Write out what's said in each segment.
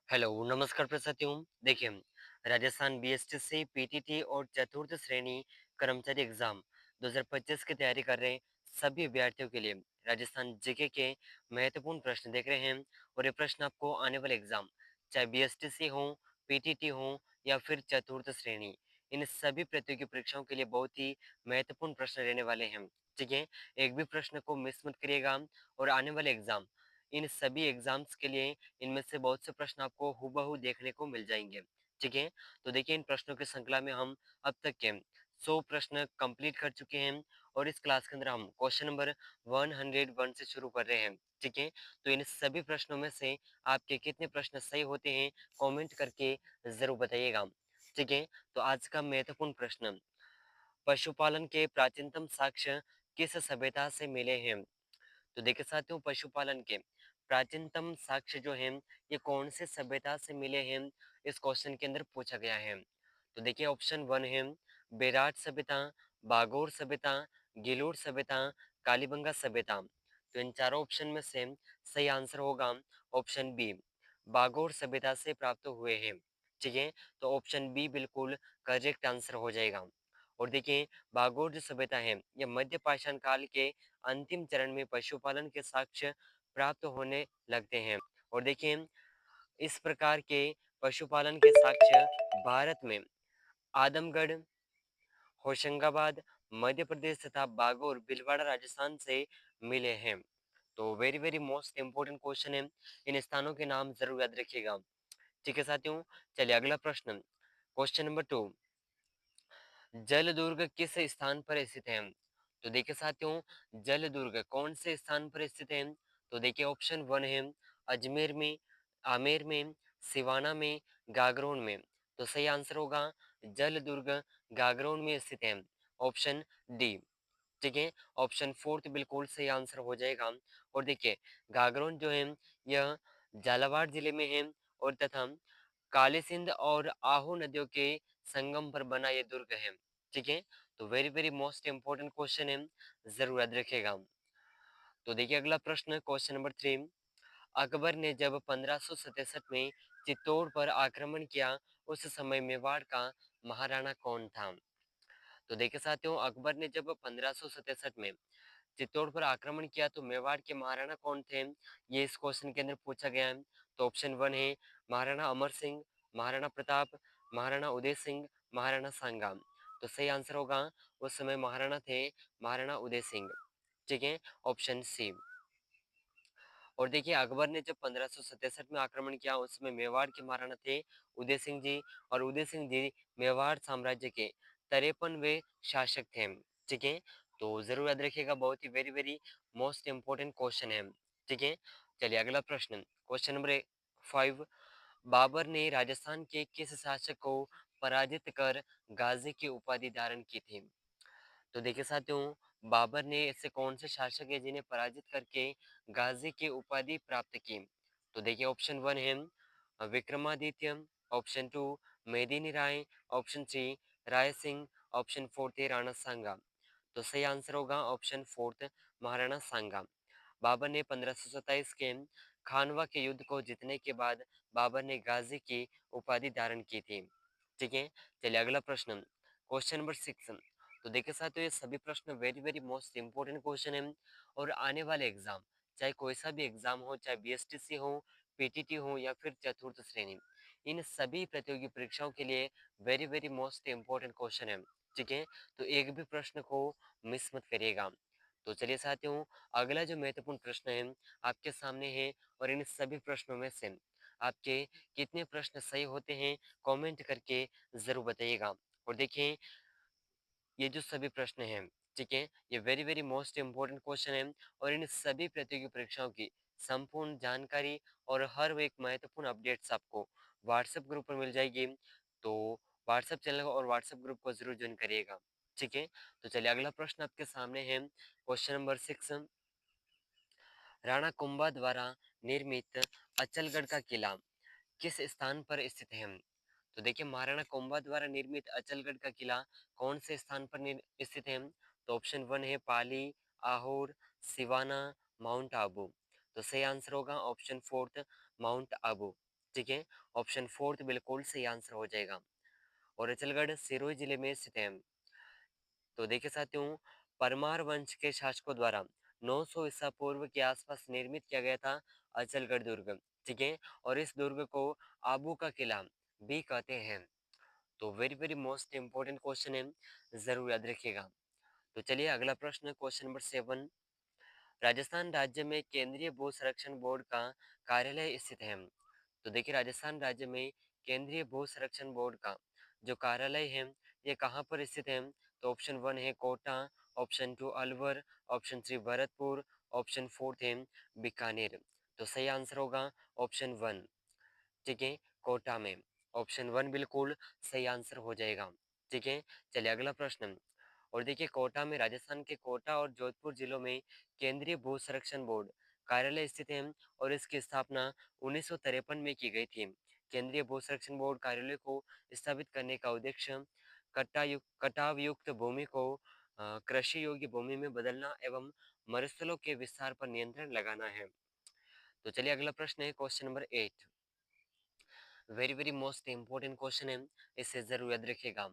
Hello, नमस्कार प्रसातियों। देखिए, Rajasthan BSTC, PTT और चतुर्थ श्रेणी कर्मचारी एग्जाम 2025 की तैयारी कर रहे सभी अभ्यर्थियों के लिए राजस्थान जीके के महत्वपूर्ण प्रश्न देख रहे हैं। और ये प्रश्न आपको आने वाले एग्जाम, चाहे बीएसटीसी हो, पीटीटी हो या फिर चतुर्थ श्रेणी, इन सभी प्रतियोगी परीक्षाओं के लिए बहुत ही महत्वपूर्ण प्रश्न रहने वाले हैं। ठीक है, एक भी प्रश्न को मिस मत करिएगा। और आने वाले एग्जाम, इन सभी एग्जाम्स के लिए इनमें से बहुत से प्रश्न आपको हूबहू देखने को मिल जाएंगे। ठीक है, तो देखिए, इन प्रश्नों की श्रृंखला में हम अब तक के 100 प्रश्न कंप्लीट कर चुके हैं। और इस क्लास के अंदर हम क्वेश्चन नंबर 101 से शुरू कर रहे हैं। ठीक है, तो इन सभी प्रश्नों में से आपके कितने प्रश्न सही होते हैं, कमेंट करके जरूर बताइएगा। ठीक है, तो आज का महत्वपूर्ण प्रश्न, पशुपालन के प्राचीनतम साक्ष्य किस सभ्यता से मिले हैं? तो देखिए साथियों, पशुपालन के प्राचीनतम साक्ष्य जो हैं, ये कौन से सभ्यता से मिले हैं, इस क्वेश्चन के अंदर पूछा गया है। तो देखिए, ऑप्शन वन है बेराट सभ्यता, बागोर सभ्यता, गिलोट सभ्यता, कालीबंगा सभ्यता। तो इन चारों ऑप्शन में से सही आंसर होगा ऑप्शन बी, बागोर सभ्यता से प्राप्त हुए हैं। ठीक है, तो ऑप्शन बी बिल्कुल करेक्ट आंसर हो जाएगा। और देखिए, बागोर जो सभ्यता है, यह मध्य पाषाण काल के अंतिम चरण में पशुपालन के साक्ष्य प्राप्त होने लगते हैं। और देखिए, इस प्रकार के पशुपालन के साक्ष्य भारत में आदमगढ़, होशंगाबाद मध्य प्रदेश तथा बागोर भीलवाड़ा राजस्थान से मिले हैं। तो very very most important question है, इन स्थानों के नाम जरूर याद रखिएगा। ठीक है साथियों, चलिए अगला प्रश्न, क्वेश्चन नंबर 2, जल दुर्ग किस स्थान पर स्थित है? तो देखिए साथियों, जल दुर्ग कौन से स्थान पर स्थित है? तो देखिए, ऑप्शन वन है अजमेर में, आमेर में, सिवाना में, गागरोन में। तो सही आंसर होगा जल दुर्ग गागरोन में स्थित है, ऑप्शन डी। ठीक है, ऑप्शन फोर्थ बिल्कुल सही आंसर हो जाएगा। और देखिए, गागरोन जो है, यह झालावाड़ जिले में है। और तथा काली सिंध और आहू नदियों के संगम पर बना ये दुर्ग है। ठीक है, तो very very most important question है, जरूर याद रखेगा। तो देखिए अगला प्रश्न, क्वेश्चन नंबर 3, अकबर ने जब 1567 में चित्तौड़ पर आक्रमण किया, उस समय मेवाड़ का महाराणा कौन था? तो देखिए साथियों, अकबर ने जब 1567 में चित्तौड़ पर आक्रमण किया, तो मेवाड़ के महाराणा कौन थे, ये इस क्वेश्चन के अंदर पूछा गया है। तो ऑप्शन वन है महाराणा अमर सिंह, महाराणा प्रताप, महाराणा उदय सिंह, महाराणा सांगा। तो सही आंसर होगा, उस समय महाराणा थे महाराणा उदय सिंह। ठीक है, ऑप्शन सी। और देखिए, अकबर ने जब 1567 में आक्रमण किया, उसमें मेवाड़ के महाराणा थे उदय सिंह जी। और उदय सिंह जी मेवाड़ साम्राज्य के 53वें शासक थे। ठीक है, तो जरूर याद रखिएगा, बहुत ही very very most important question है। ठीक है, चलिए अगला प्रश्न, क्वेश्चन नंबर 5, बाबर ने राजस्थान के किस शासक को पराजित कर गाजी की उपाधि धारण की थी? तो देखिए साथियों, बाबर ने ऐसे कौन से शासक है जिन्हें पराजित करके गाजी की उपाधि प्राप्त की? तो देखिए, ऑप्शन वन है Vikramaditya, option to Medini Rai, option three Rai Singh, option fourth है राणा सांगा। तो सही आंसर होगा ऑप्शन फोर्थ, महाराणा सांगा। बाबर ने 1527 के खानवा के युद्ध को जीतने के बाद बाबर ने गाजी की उपाधि धारण की थी। ठीक है, चलिए अगला प्रश्न, क्वेश्चन नंबर 6। तो देखिए साथियों, ये सभी प्रश्न very very most important question है। और आने वाले एग्जाम, चाहे कोई सा भी एग्जाम हो, चाहे बीएसटीसी हो, पीटीटी हो या फिर चतुर्थ श्रेणी, इन सभी प्रतियोगी परीक्षाओं के लिए very very most important question है। ठीक है, तो एक भी प्रश्न को मिस मत करिएगा। तो चलिए साथियों, अगला जो महत्वपूर्ण प्रश्न है आपके सामने है। और इन सभी प्रश्नों में से आपके कितने प्रश्न सही होते हैं, कमेंट करके जरूर बताइएगा। और देखिए, ये जो सभी प्रश्न हैं, ठीक है, ये very very most important question है। और इन सभी प्रतियोगी परीक्षाओं की संपूर्ण जानकारी और हर एक महत्वपूर्ण अपडेट्स आपको व्हाट्सएप ग्रुप पर मिल जाएगी। तो व्हाट्सएप चैनल और व्हाट्सएप ग्रुप को जरूर ज्वाइन करिएगा। ठीक है, तो चलिए अगला प्रश्न आपके सामने है, क्वेश्चन नंबर 6, राणा कुंभा द्वारा निर्मित अचलगढ़ का किला किस स्थान पर स्थित है? तो देखिए, महाराणा कुंभा द्वारा निर्मित अचलगढ़ का किला कौन से स्थान पर स्थित है? तो ऑप्शन वन है पाली, आहोर, सिवाना, माउंट आबू। तो सही आंसर होगा ऑप्शन फोर्थ, माउंट आबू। ठीक है। ऑप्शन फोर्थ बिल्कुल सही आंसर हो जाएगा। और अचलगढ़ सिरोही जिले में स्थित है। तो देखिए साथियों, परमार वंश के शासकों द्वारा 900 ईसा पूर्व के आसपास निर्मित किया गया था अचलगढ़ दुर्ग। ठीक है। और इस दुर्ग को आबू का किला भी कहते हैं। तो very very most important question है, जरूर याद रखिएगा। तो चलिए अगला प्रश्न, क्वेश्चन नंबर 7। राजस्थान राज्य में केंद्रीय भू संरक्षण बोर्ड का कार्यालय स्थित है। तो देखिए राजस्थान राज्य में केंद्रीय भू संरक्षण बोर्ड का जो कार्यालय है, ये कहाँ पर स्थित है? तो ऑप्शन वन है Kota, option two Alwar, option three Bharatpur, option fourth है बीकानेर। तो सही आंसर होगा ऑप्शन वन। ठीक है, कोटा में। ऑप्शन वन बिल्कुल सही आंसर हो जाएगा। ठीक है। चलिए अगला प्रश्न। और देखिए कोटा में, राजस्थान के कोटा और जोधपुर जिलों में केंद्रीय भू संरक्षण बोर्ड कार्यालय स्थित है। और इसकी स्थापना 1953 में की गई थी। केंद्रीय भू संरक्षण बोर्ड कार्यालय को स्थापित करने का उद्देश्य कटाव युक्त भूमि को कृषि योग्य भूमि में बदलना एवं मरुस्थलों के विस्तार पर नियंत्रण लगाना है। तो चलिए अगला प्रश्न है question number 8। Very very most important question है, इसे जरूर याद रखिएगा।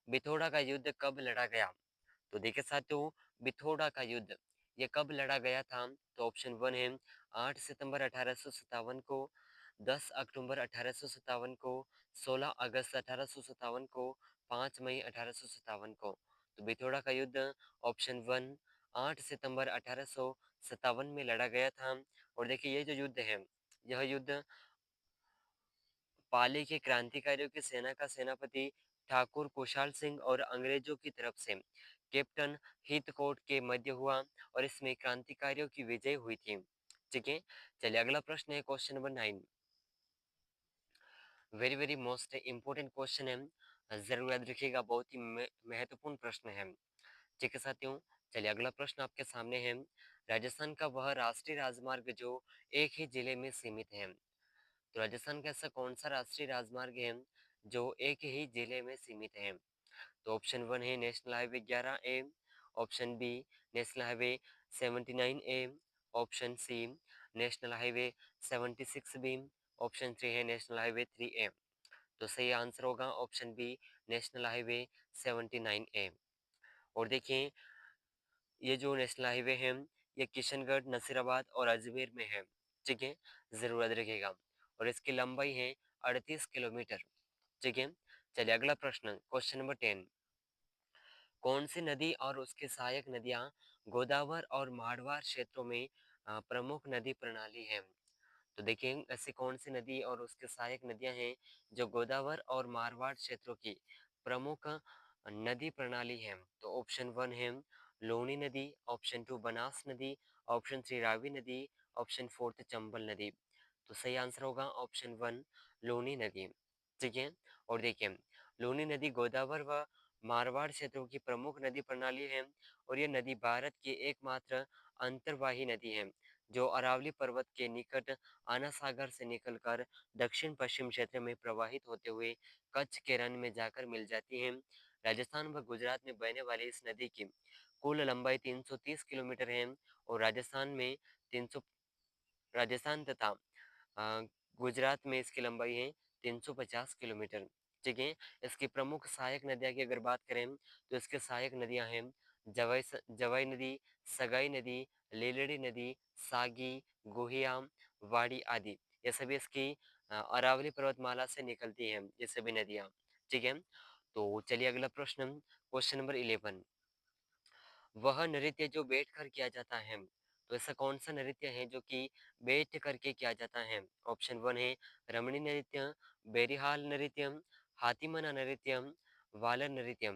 बिथोड़ा का युद्ध कब लड़ा गया? तो देखिए साथियों, बिथोड़ा का युद्ध ये कब लड़ा गया था? तो ऑप्शन वन है 8 सितंबर 1857 को, 10 अक्टूबर 1857 को, 16 अगस्त 1857 को, 5 मई 1857 को। तो बिथोड़ा का युद्ध ऑप्शन वन 8 सितंबर 1857 में लड़ा गया था। और देखिए ये जो युद्ध है, यह युद्ध पाली के क्रांतिकारियों की सेना का सेनापति ठाकुर कुशाल सिंह और अंग्रेजों की तरफ से कैप्टन हितकोट के मध्य हुआ। और इसमें क्रांतिकारियों की विजय हुई थी। ठीक है। चलिए अगला प्रश्न है question number 9। Very very most important question है, जरूर याद रखिएगा, बहुत ही महत्वपूर्ण प्रश्न है। ठीक है साथियों। चलिए अगला प्रश्न आपके सामने है। राजस्थान का वह राष्ट्रीय राजमार्ग जो एक ही जिले में सीमित है। तो राजस्थान का ऐसा कौन सा राष्ट्रीय राजमार्ग है जो एक ही जिले में सीमित है? तो ऑप्शन वन है national highway 11A, option B national highway 79A, option C national highway 76B, option three है नेशनल हाईवे 3A। तो सही आंसर होगा option B national highway 79A। और देखिए ये जो नेशनल हाईवे है, ये किशनगढ़, नसीराबाद और अजमेर में है। ठीक है, जरूर याद रखिएगा। और इसकी लंबाई है 38 किलोमीटर। ठीक है। चलिए अगला प्रश्न, क्वेश्चन नंबर 10। कौन सी नदी और उसकी सहायक नदियां गोदावर और माड़वाड़ क्षेत्रों में प्रमुख नदी प्रणाली है? तो देखिए ऐसी कौन सी नदी और उसके सहायक नदियां हैं जो गोदावर और मारवाड़ क्षेत्रों की प्रमुख नदी प्रणाली है? तो ऑप्शन वन है लोनी नदी, ऑप्शन टू बनास नदी, ऑप्शन थ्री रावी नदी, ऑप्शन फोर्थ चंबल नदी। तो सही आंसर होगा ऑप्शन वन लोनी नदी। ठीक है। और देखिए लोनी नदी गोदावर व मारवाड़ क्षेत्रों की प्रमुख नदी प्रणाली है। और यह नदी भारत की एकमात्र अंतर्वाही नदी है जो अरावली पर्वत के निकट आना सागर से निकलकर दक्षिण पश्चिम क्षेत्र में प्रवाहित होते हुए कच्छ के रण में जाकर मिल जाती है। राजस्थान व गुजरात में बहने वाली इस नदी की कुल लंबाई 330 किलोमीटर है। और राजस्थान तथा अ, गुजरात में इसकी लंबाई है 350 किलोमीटर। ठीक है। इसकी प्रमुख सहायक नदियाँ की अगर बात करें तो इसके सहायक नदियाँ हैं जवाई नदी, सगाई नदी, लीलड़ी नदी, सागी, गोहियाम, वाड़ी आदि। ये सभी इसकी अरावली पर्वतमाला से निकलती हैं, ये सभी नदियाँ। ठीक है। तो चलिए अगला प्रश्न, क्वेश्चन नंबर 11। वह नृत्य जो बैठ कर किया जाता है, तो ऐसा कौन सा नृत्य है जो कि बैठ करके किया जाता है? ऑप्शन वन है रमणी नृत्य, बेरिहाल नृत्य, हाथीमना नृत्य, वालर नृत्य।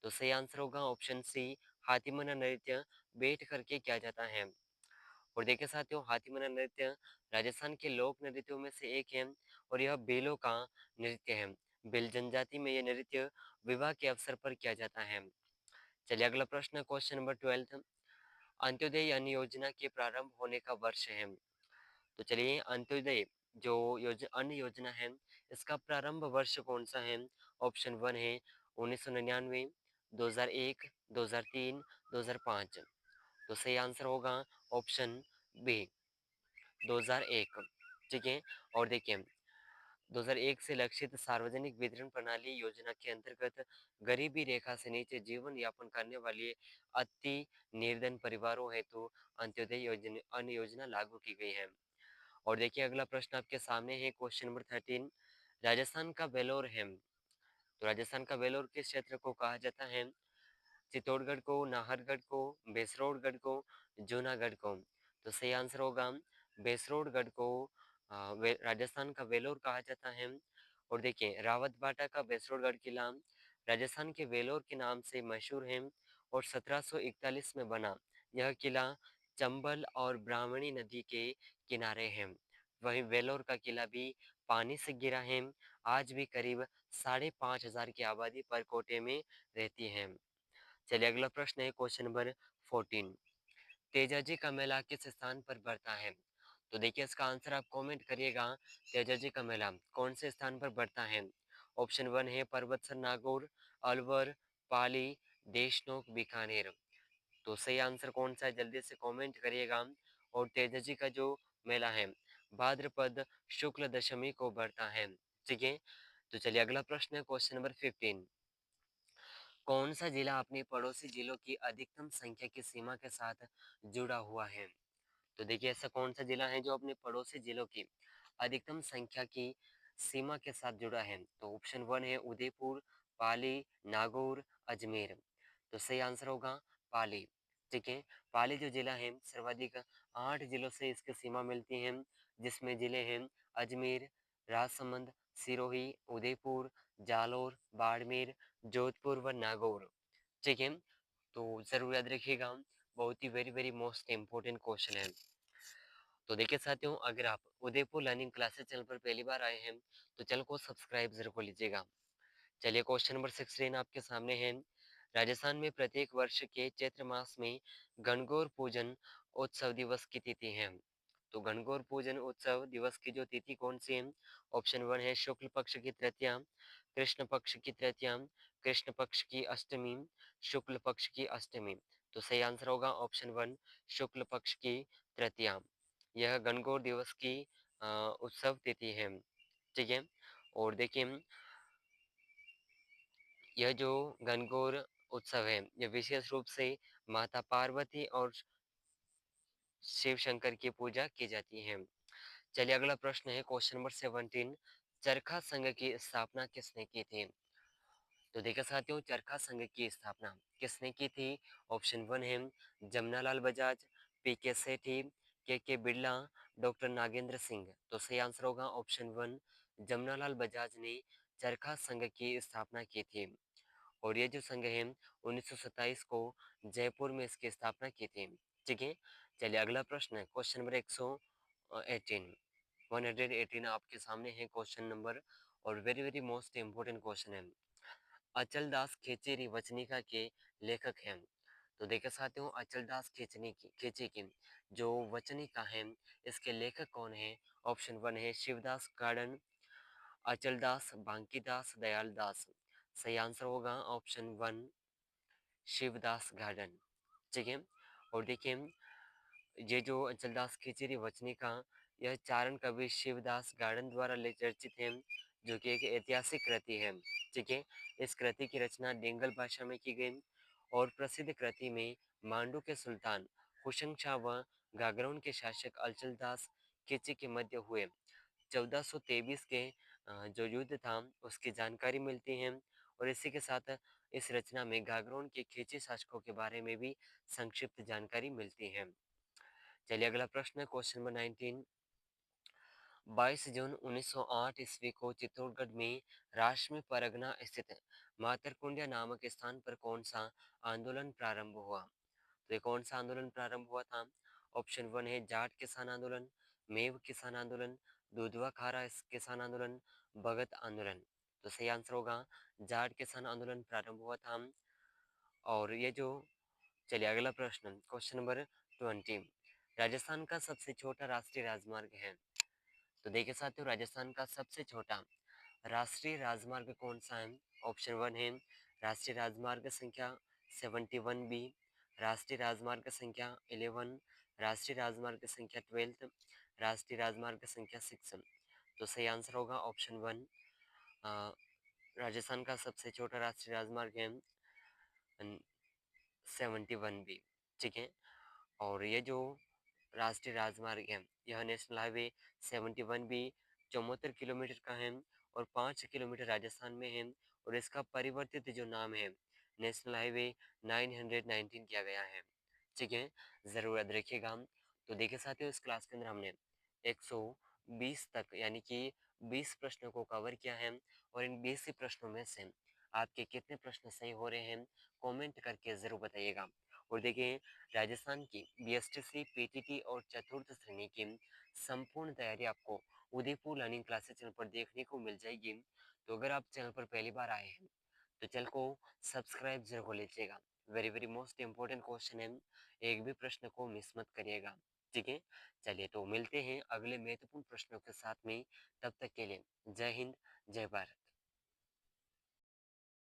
तो सही आंसर होगा ऑप्शन सी हाथीमना नृत्य बैठ करके किया जाता है। और देखिए साथियों, हाथीमना नृत्य राजस्थान के लोक नृत्यों में से एक है। और यह बेलों का नृत्य है। बेल जनजाति में यह नृत्य विवाह के अवसर पर किया जाता है। चलिए अगला प्रश्न, क्वेश्चन नंबर 12। अंत्योदय अन्न योजना के प्रारंभ होने का वर्ष है? तो चलिए अंत्योदय जो अन्न योजना है, इसका प्रारंभ वर्ष कौन सा है? ऑप्शन वन है 1999, 2001, 2003, 2005। तो सही आंसर होगा ऑप्शन बी 2001। ठीक है। और देखिए 2001 से लक्षित सार्वजनिक वितरण प्रणाली योजना के अंतर्गत गरीबी रेखा से नीचे जीवन यापन करने वाले अति निर्धन परिवारों हेतु अंत्योदय योजना अन्न योजना लागू की गई है। और देखिए अगला प्रश्न आपके सामने है क्वेश्चन नंबर 13। राजस्थान का वेलोर है, तो राजस्थान का वेलोर किस क्षेत्र को कहा जाता है? चित्तौड़गढ़ को, नाहरगढ़ को, बेसरोडगढ़ को, जूनागढ़ को। तो सही आंसर होगा बेसरोडगढ़ को राजस्थान का वेलोर कहा जाता है। और देखिए रावत बाटा का बेसरोडगढ़ किला राजस्थान के वेलोर के नाम से मशहूर है और 1741 में बना। यह किला चंबल और ब्राह्मणी नदी के किनारे है। वहीं वेलोर का किला भी पानी से घिरा है। आज भी करीब 5,500 की आबादी पर कोटे में रहती है। चलिए अगला प्रश्न है क्वेश्चन नंबर 14। तेजाजी का मेला किस स्थान पर बढ़ता है? तो देखिए इसका आंसर आप कमेंट करिएगा। तेजाजी का मेला कौन से स्थान पर बढ़ता है? ऑप्शन 1 है पर्वतसर नागौर, अलवर, पाली, देशनोक, बीकानेर। तो सही आंसर कौन सा है जल्दी से कमेंट करिएगा। और तेजाजी का जो मेला है भाद्रपद शुक्ल दशमी को बढ़ता है। ठीक है, तो चलिए अगला प्रश्न है क्वेश्चन नंबर 15। कौन सा जिला अपने पड़ोसी जिलों की अधिकतम संख्या की सीमा के साथ जुड़ा हुआ है? तो देखिए ऐसा कौन सा जिला है जो अपने पड़ोसी जिलों की अधिकतम संख्या की सीमा के साथ जुड़ा है? तो ऑप्शन 1 है उदयपुर, पाली, नागौर, अजमेर। तो सही आंसर होगा पाली। ठीक है, पाली जो जिला है सर्वाधिक 8 जिलों से इसकी सीमा मिलती है, जिसमें जिले हैं अजमेर, राजसमंद, सिरोही, उदयपुर, जालौर, बाड़मेर, जोधपुर व नागौर। ठीक है, तो जरूर याद रखिएगा, बहुत ही very very most important question है। तो देखिए साथियों, अगर आप उदयपुर लर्निंग क्लासेस चैनल पर पहली बार आए हैं तो चैनल को सब्सक्राइब जरूर कर लीजिएगा। चलिए क्वेश्चन नंबर 16 आपके सामने है। राजस्थान में प्रत्येक वर्ष के चैत्र मास में गणगौर पूजन उत्सव दिवस की तिथि है। तो गणगौर पूजन उत्सव दिवस की जो तिथि कौन सी है? ऑप्शन 1 है शुक्ल पक्ष की तृतीया, कृष्ण पक्ष की तृतीया, कृष्ण पक्ष की अष्टमी, शुक्ल पक्ष की अष्टमी। तो सही आंसर होगा ऑप्शन 1 शुक्ल पक्ष की तृतीया। यह गणगौर दिवस की उत्सव तिथि है। ठीक है, और देखिए यह जो गणगौर उत्सव है यह विशेष रूप से माता पार्वती और शिव शंकर की पूजा की जाती है। चलिए अगला प्रश्न है क्वेश्चन नंबर 17। चरखा संघ की स्थापना किसने की थी? तो देखिए साथियों, चरखा संघ की स्थापना किसने की थी? ऑप्शन 1 है जमनालाल बजाज, पी.के. सेठी, के बिरला, डॉक्टर नागेंद्र सिंह। तो सही आंसर होगा ऑप्शन 1 जमनालाल बजाज ने चरखा संघ की स्थापना की थी। और ये जो संघ है 1927 को जयपुर में इसकी स्थापना की थी। ठीक है, चलिए अगला प्रश्न है क्वेश्चन नंबर 118। 118 आपके सामने है क्वेश्चन नंबर, और very very most important question है। अचल दास खेचेरी वचनिका के लेखक हैं। तो देखिए साथियों, अचल दास खेची की जो वचनिका है इसके लेखक कौन है? ऑप्शन 1 है शिवदास गार्डन, अचल दास, बांकीदास, दयाल दास। सही आंसर होगा ऑप्शन 1 शिवदास गार्डन। ठीक है, और देखिए ये जो अचलदास खिचड़ी वचनिका यह चारण कवि शिवदास गार्डन द्वारा चर्चित है, जो कि एक ऐतिहासिक कृति है। ठीक है, इस कृति की रचना डेंगल भाषा में की गई और प्रसिद्ध कृति में मांडू के सुल्तान हुसैन शाह व गागरोन के शासक अचलदास खिची के मध्य हुए 1423 के जो युद्ध था उसकी जानकारी मिलती है। और इसी के साथ इस रचना में गागरोन के खिची शासकों के बारे में भी संक्षिप्त जानकारी मिलती है। चलिए अगला प्रश्न है क्वेश्चन नंबर 19। 22 जून 1908 ईस्वी को चित्तौड़गढ़ में राष्ट्रीय परगना स्थित मातरकुंडिया नामक स्थान पर कौन सा आंदोलन प्रारंभ हुआ? तो ये कौन सा आंदोलन प्रारंभ हुआ था? ऑप्शन 1 है जाट किसान आंदोलन, मेव किसान आंदोलन, दुधवा खारा किसान आंदोलन, भगत आंदोलन। तो सही आंसर होगा जाट किसान आंदोलन प्रारंभ हुआ था। और ये जो चलिए अगला प्रश्न क्वेश्चन नंबर 20। राजस्थान का सबसे छोटा राष्ट्रीय राजमार्ग है? तो देखिए साथियों, राजस्थान का सबसे छोटा राष्ट्रीय राजमार्ग कौन सा है? ऑप्शन 1 है राष्ट्रीय राजमार्ग संख्या 71B, राष्ट्रीय राजमार्ग संख्या 11, राष्ट्रीय राजमार्ग संख्या 12, राष्ट्रीय राजमार्ग संख्या 6। तो सही आंसर होगा ऑप्शन 1। अ, राजस्थान का सबसे छोटा राष्ट्रीय राजमार्ग है 71 बी, ठीक है। और ये जो राष्ट्रीय राजमार्ग है, यह नेशनल हाईवे 71 बी 74 किलोमीटर का है और 5 किलोमीटर राजस्थान में है। और इसका परिवर्तित जो नाम है, नेशनल हाईवे 919 किया गया है, ठीक है। ज़रूर याद रखिएगा। तो देखिए साथियों, इस क्लास के अंदर हमने 120 तक यानी कि 20 प्रश्नों को कवर किया है। और इन 20 ही प्रश्नों में से आपके कितने प्रश्न सही हो रहे हैं, कमेंट करके ज़रूर बताइएगा। और देखिए, राजस्थान की बीएसटीसी, पीटीटी और चतुर्थ श्रेणी की संपूर्ण तैयारी आपको उदयपुर लर्निंग क्लासेस चैनल पर देखने को मिल जाएगी। तो अगर आप चैनल पर पहली बार आए हैं तो चैनल को सब्सक्राइब जरूर कर लीजिएगा। Very very most important question है, एक भी प्रश्न को मिस मत करिएगा, ठीक है। चलिए, तो मिलते हैं अगले महत्वपूर्ण प्रश्नों के साथ में। तब तक के लिए जय हिंद, जय भारत।